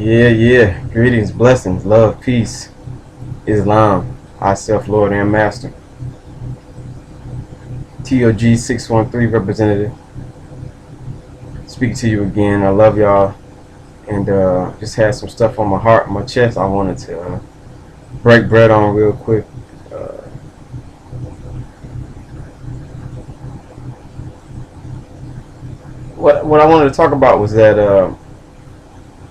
Yeah. Greetings, blessings, love, peace, Islam, I self, Lord and Master. TOG 613 representative. Speaking to you again. I love y'all. And just had some stuff on my heart, my chest. I wanted to break bread on real quick. Uh, what I wanted to talk about was that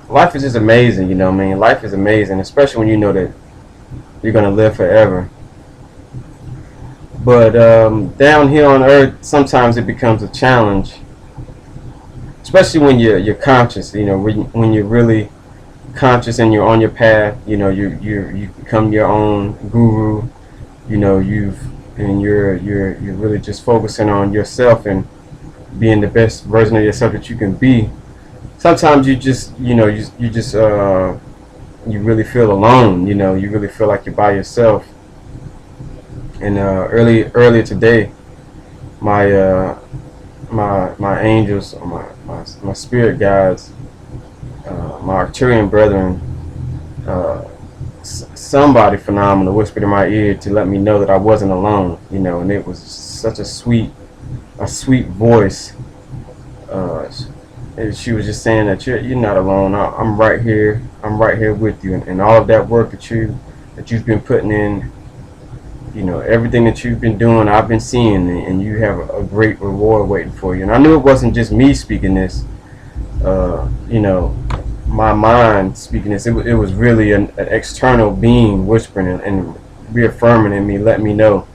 life is just amazing. You know what I mean? Life is amazing, especially when you know that you're going to live forever. But down here on earth, sometimes it becomes a challenge, especially when you're conscious. You know, when you're really conscious and you're on your path. You know, you become your own guru. You know, you're really just focusing on yourself and being the best version of yourself that you can be. Sometimes you just you really feel alone. You know, you really feel like you're by yourself. And earlier today, my angels, or my spirit guides, my Arcturian brethren, somebody phenomenal whispered in my ear to let me know that I wasn't alone. You know, and it was such a sweet voice. And she was just saying that you're not alone. I'm right here. I'm right here with you, and all of that work that you've been putting in. You know, everything that you've been doing, I've been seeing, and you have a great reward waiting for you. And I knew it wasn't just me speaking this. You know, my mind speaking this. It was really an external being whispering and reaffirming in me, letting me know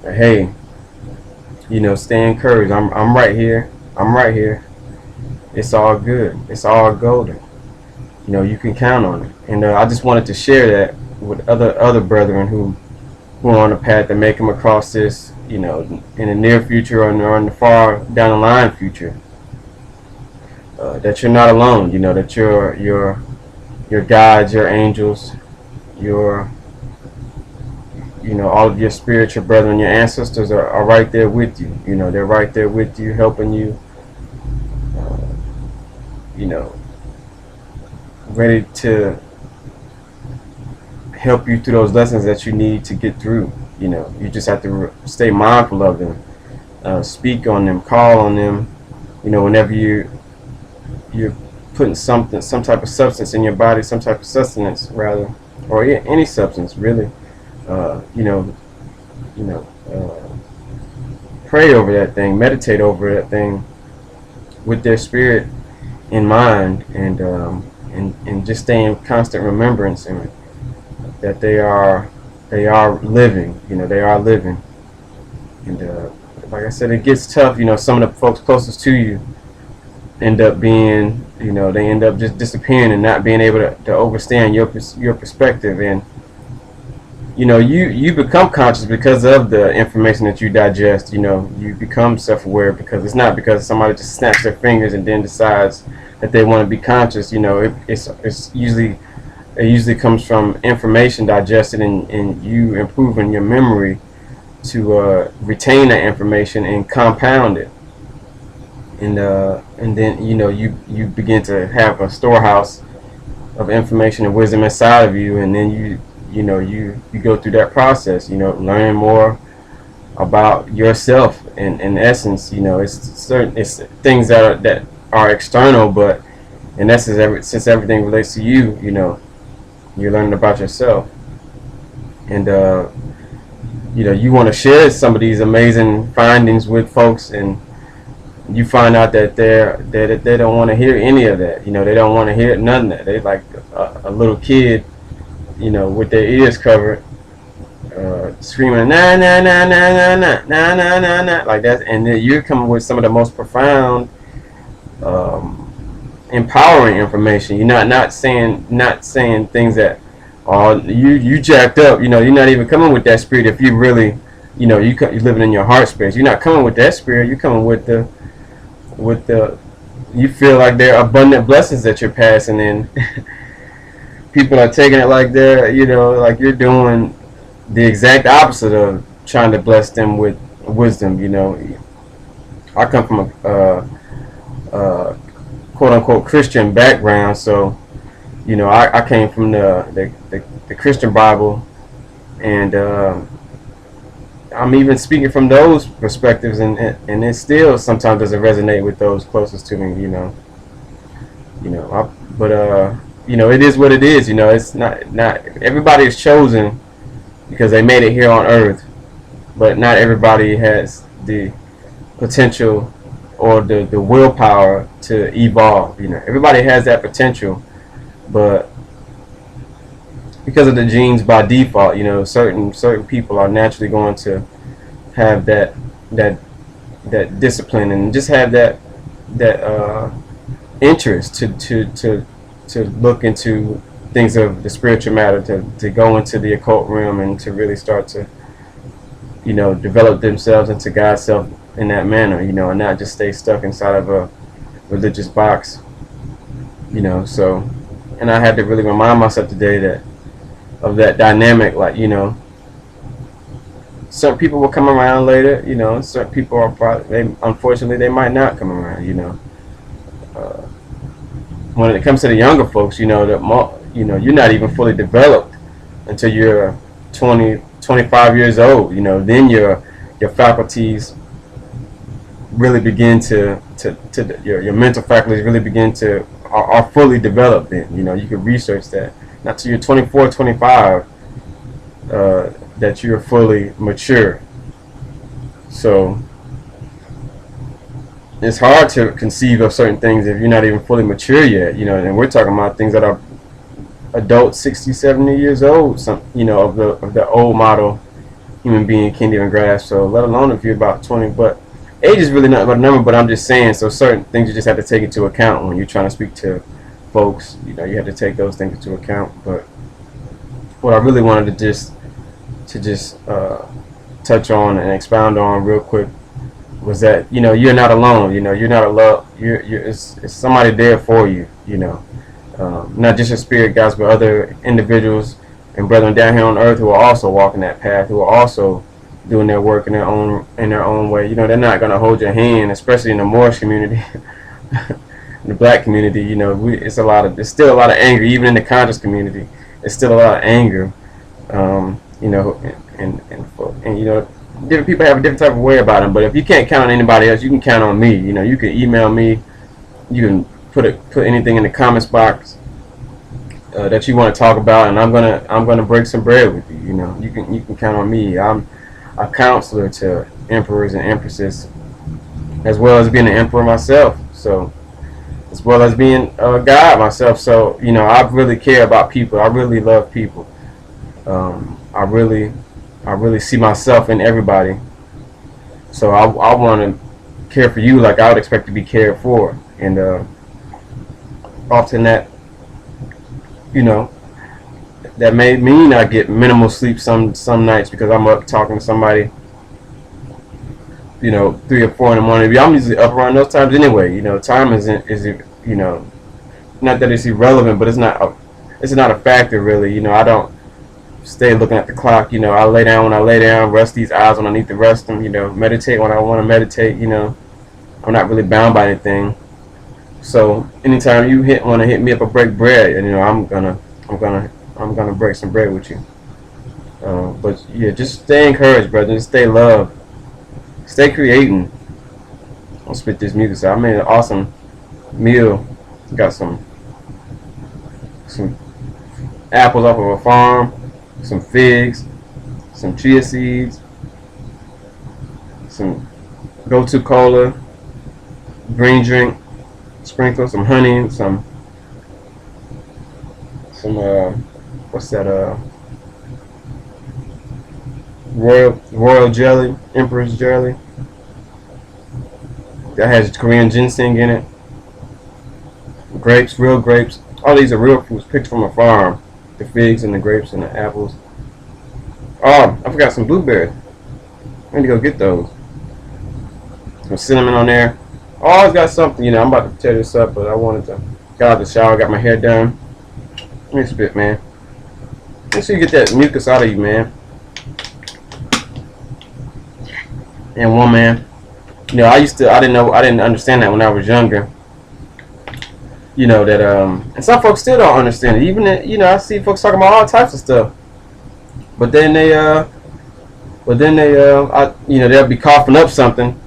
that, hey, you know, stay encouraged. I'm right here. I'm right here. It's all good. It's all golden. You know, you can count on it. And I just wanted to share that with other brethren who are on the path that may come across this, you know, in the near future or in the far down the line future. That you're not alone. You know, that your guides, your angels, your, you know, all of your spiritual brethren, your ancestors are right there with you. You know, they're right there with you, helping you. You know, ready to help you through those lessons that you need to get through. You know, you just have to stay mindful of them, speak on them, call on them. You know, whenever you're putting some type of substance in your body, some type of sustenance rather, or any substance really. You know, pray over that thing, meditate over that thing with their spirit in mind, and just stay in constant remembrance and that they are living. You know, they are living. And like I said, it gets tough. You know, some of the folks closest to you end up being, you know, they end up just disappearing and not being able to understand your perspective. And you know, you become conscious because of the information that you digest. You know, you become self-aware because it's not because somebody just snaps their fingers and then decides that they want to be conscious. You know, it usually comes from information digested and you improving your memory to retain that information and compound it. And then, you know, you begin to have a storehouse of information and wisdom inside of you, and then you go through that process, you know, learning more about yourself. In essence, you know, it's things that are external, but in essence, since everything relates to you, you know, you're learning about yourself. And you know, you want to share some of these amazing findings with folks, and you find out that they don't want to hear any of that. You know, they don't want to hear none of that. They like a little kid, you know, with their ears covered, screaming nah nah nah nah nah nah nah nah nah nah like that, and then you're coming with some of the most profound, empowering information. You're not saying things that you jacked up. You know, you're not even coming with that spirit. If you really, you know, you're living in your heart space, you're not coming with that spirit. You're coming with the you feel like they're abundant blessings that you're passing in. People are taking it like they're, you know, like you're doing the exact opposite of trying to bless them with wisdom. You know, I come from a quote unquote Christian background, so You know, I came from the Christian Bible, and I'm even speaking from those perspectives, and it still sometimes doesn't resonate with those closest to me. But you know, it is what it is. You know, it's not everybody is chosen because they made it here on Earth, but not everybody has the potential or the willpower to evolve. You know, everybody has that potential, but because of the genes by default, you know, certain people are naturally going to have that that discipline and just have that interest to look into things of the spiritual matter, to go into the occult realm and to really start to, you know, develop themselves into God's self in that manner, you know, and not just stay stuck inside of a religious box, you know. So, and I had to really remind myself today that of that dynamic, like, you know, certain people will come around later, you know, certain people are probably, unfortunately, they might not come around, you know. When it comes to the younger folks, you know, you're not even fully developed until you're 20, 25 years old, you know. Then your faculties really begin to your mental faculties really begin to are fully developed. Then, you know, you can research that. Not till you're 24, 25 that you're fully mature. So it's hard to conceive of certain things if you're not even fully mature yet, you know. And we're talking about things that are adults 60, 70 years old, some, you know, of the old model human being can't even grasp. So let alone if you're about 20. But age is really not about a number, but I'm just saying, so certain things you just have to take into account when you're trying to speak to folks. You know, you have to take those things into account. But what I really wanted to just touch on and expound on real quick was that, you know, you're not alone. You know, you're not alone. It's somebody there for you. You know, not just your spirit guides, but other individuals and brethren down here on earth who are also walking that path, who are also doing their work in their own way. You know, they're not gonna hold your hand, especially in the Moorish community, in the black community. You know, there's still a lot of anger, even in the conscious community. There's still a lot of anger. You know, and you know, different people have a different type of way about them. But if you can't count on anybody else, you can count on me. You know, you can email me. You can put anything in the comments box that you want to talk about, and I'm gonna break some bread with you. You know, you can count on me. I'm a counselor to emperors and empresses, as well as being an emperor myself. So, as well as being a god myself. So, you know, I really care about people. I really love people. I really see myself in everybody. So I want to care for you like I would expect to be cared for. And often that, you know, that made me not get minimal sleep some nights because I'm up talking to somebody, you know, 3 or 4 in the morning. I'm usually up around those times anyway. You know, time is you know, not that it's irrelevant, but it's not a factor really. You know, I don't stay looking at the clock. You know, I lay down when I lay down, rest these eyes when I need to rest them. You know, meditate when I want to meditate. You know, I'm not really bound by anything. So anytime you want to hit me up or break bread, you know, I'm gonna break some bread with you. But yeah, just stay encouraged, brother. Just stay loved. Stay creating. I'll spit this music. So I made an awesome meal. Got some apples off of a farm, some figs, some chia seeds, some go-to cola, green drink, sprinkle some honey, some what's that, royal jelly, emperor's jelly that has Korean ginseng in it, grapes, real grapes. All these are real fruits picked from a farm. The figs and the grapes and the apples. Oh, I forgot some blueberries. I need to go get those. Some cinnamon on there. Always got something, you know. I'm about to tear this up, but I wanted to get out of the shower, got my hair done. Let me spit, man. Make sure you get that mucus out of you, man. And one, man, you know, I didn't understand that when I was younger. you know, that and some folks still don't understand it. Even I see folks talking about all types of stuff, but then they'll be coughing up something,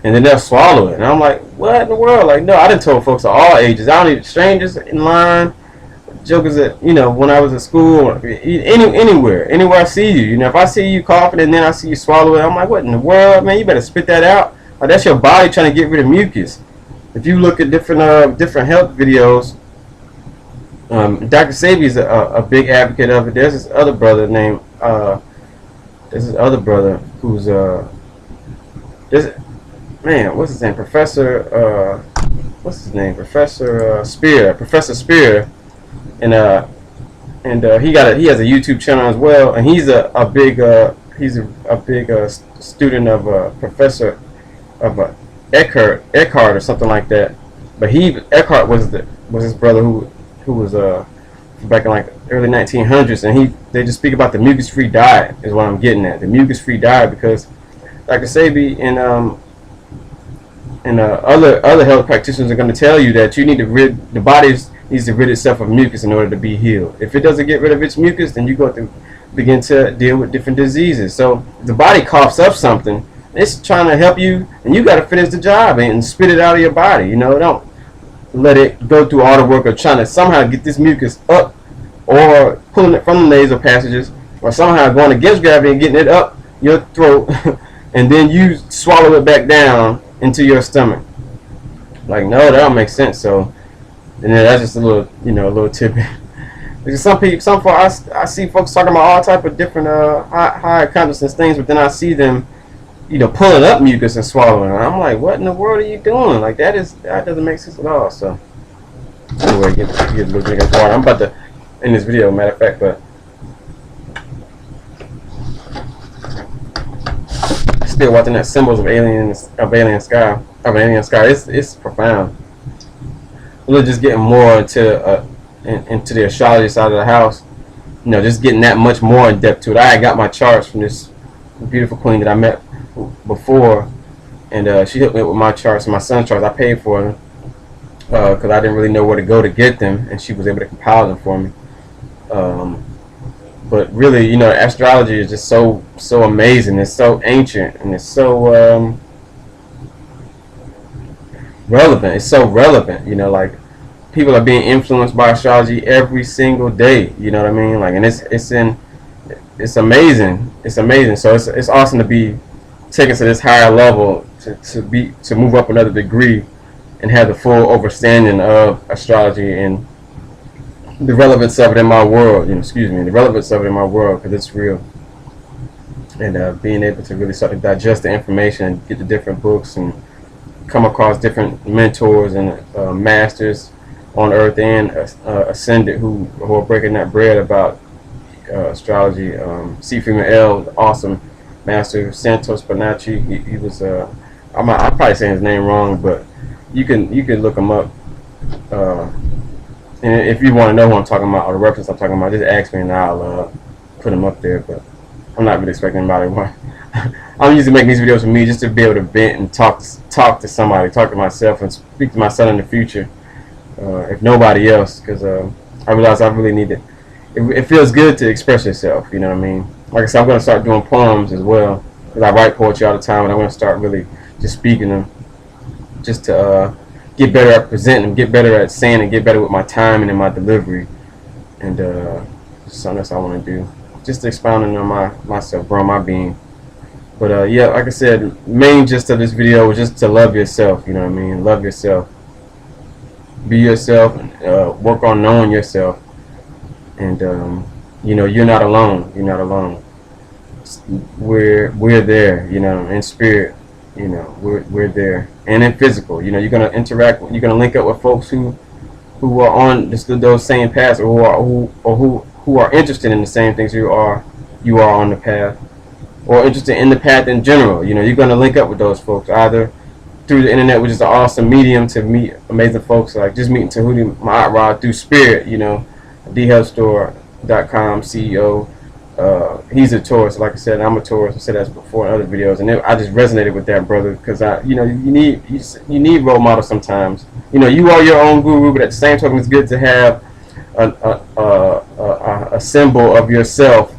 and then they'll swallow it, and I'm like, what in the world? Like, no, I done told folks of all ages. I don't even strangers in line, jokers that when I was at school, anywhere I see you, if I see you coughing and then I see you swallow it, I'm like, what in the world, man? You better spit that out. Like, that's your body trying to get rid of mucus. If you look at different health videos, Dr. Sebi is a big advocate of it. There's this other brother who's what's his name? Professor Spear, and he has a YouTube channel as well, and he's a big student of Professor of Eckhart or something like that. But Eckhart was his brother who was back in like early 1900s, and they just speak about the mucus-free diet is what I'm getting at. The mucus-free diet, because Dr. Sebi and other health practitioners are going to tell you that you need to the body needs to rid itself of mucus in order to be healed. If it doesn't get rid of its mucus, then you go to begin to deal with different diseases. So the body coughs up something, it's trying to help you, and you got to finish the job and spit it out of your body. Don't let it go through all the work of trying to somehow get this mucus up, or pulling it from the nasal passages, or somehow going against gravity and getting it up your throat, and then you swallow it back down into your stomach. Like, no, that don't make sense. So, and then that's just a little tidbit. Because I see folks talking about all type of different high consciousness things, but then I see them, pulling up mucus and swallowing it. I'm like, what in the world are you doing? Like, that doesn't make sense at all. So, anyway, get a little drink of water. I'm about to end this video, matter of fact, but still watching that Symbols of Alien Sky. It's profound. We're just getting more into the astrology side of the house. Just getting that much more in depth to it. I had got my charts from this beautiful queen that I met before, and she hooked me up with my charts and my son's charts. I paid for them because I didn't really know where to go to get them, and she was able to compile them for me. But really, astrology is just so amazing. It's so ancient, and it's so relevant. It's so relevant. Like, people are being influenced by astrology every single day. You know what I mean? Like, and it's amazing. It's amazing. So it's awesome to be taken to this higher level, to move up another degree, and have the full understanding of astrology and the relevance of it in my world. The relevance of it in my world, because it's real. And being able to really start to digest the information and get the different books and come across different mentors and masters on earth and ascended who are breaking that bread about astrology. C. Freeman L., awesome master, Santos Panacci. He was I'm probably saying his name wrong, but you can look him up. And if you want to know who I'm talking about or the reference I'm talking about, just ask me and I'll put him up there. But I'm not really expecting anybody. I'm usually making these videos for me just to be able to vent and talk to somebody, talk to myself, and speak to my son in the future, if nobody else, because I realize I really need it. It feels good to express yourself, you know what I mean? Like I said, I'm going to start doing poems as well, because I write poetry all the time, and I'm going to start really just speaking them, just to get better at presenting them, get better at saying and get better with my timing and my delivery, and something else I want to do, just expounding on myself, growing my being. But yeah, like I said, main gist of this video was just to love yourself, you know what I mean? Love yourself. Be yourself, work on knowing yourself. And you're not alone. You're not alone. We're there, in spirit, we're there. And in physical, you're gonna interact, you're gonna link up with folks who are on those same paths, or who are interested in the same things you are on the path, or interested in the path in general. You're going to link up with those folks either through the internet, which is an awesome medium to meet amazing folks, like just meeting Tahuti Ma'at through spirit, thehealthstore.com CEO. He's a Taurus, like I said. I'm a Taurus. I said that before in other videos, and I just resonated with that brother, because you need role models sometimes. you are your own guru, but at the same time, it's good to have a symbol of yourself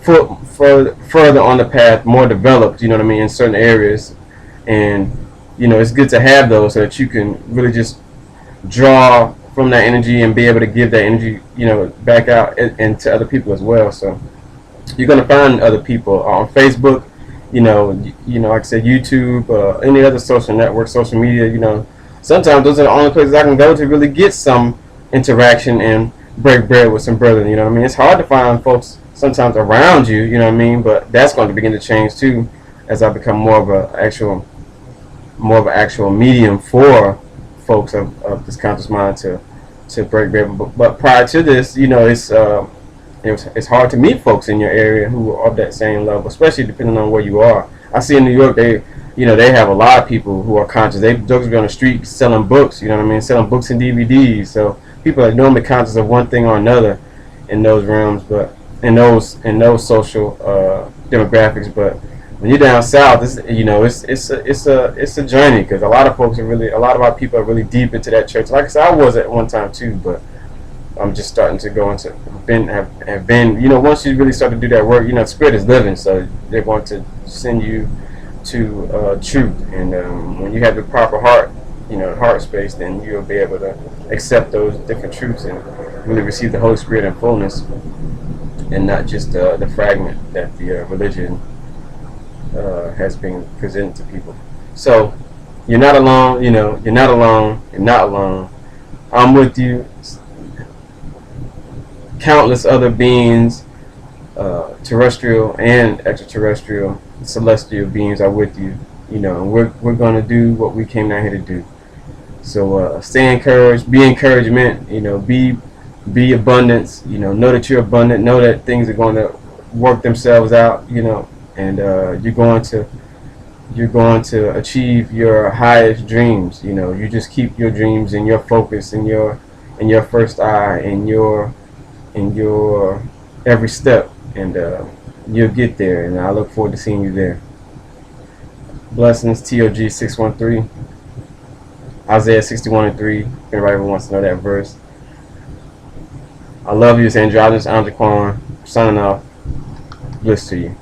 further on the path, more developed, you know what I mean, in certain areas. And, it's good to have those so that you can really just draw from that energy and be able to give that energy, back out and to other people as well. So you're going to find other people on Facebook, like I said, YouTube, any other social network, social media, sometimes those are the only places I can go to really get some interaction and break bread with some brethren. You know what I mean? It's hard to find folks sometimes around you. You know what I mean? But that's going to begin to change too, as I become more of an actual medium for folks of this conscious mind to break bread. But prior to this, it's hard to meet folks in your area who are of that same level, especially depending on where you are. I see in New York, they have a lot of people who are conscious. They'll just be on the street selling books, you know what I mean, selling books and DVDs. So people are normally conscious of one thing or another in those realms, but in those social demographics. But when you're down south, it's a journey, because a lot of our people are really deep into that church. Like I said, I was at one time too, but I'm just starting to go into have been once you really start to do that work, the spirit is living, so they want to send you to truth. And when you have the proper heart space, then you'll be able to accept those different truths and really receive the Holy Spirit in fullness, and not just the fragment that the religion has been presented to people. So you're not alone. You're not alone. You're not alone. I'm with you. Countless other beings, terrestrial and extraterrestrial, celestial beings are with you. And we're gonna do what we came down here to do. So stay encouraged, be encouragement. Be abundance. Know that you're abundant. Know that things are going to work themselves out. And you're going to achieve your highest dreams. You just keep your dreams and your focus and your first eye and your every step, and you'll get there. And I look forward to seeing you there. Blessings. TOG 613. Isaiah 61:3. If anybody ever wants to know that verse. I love you. It's Androgynous Anjaquan signing off. Bliss to you.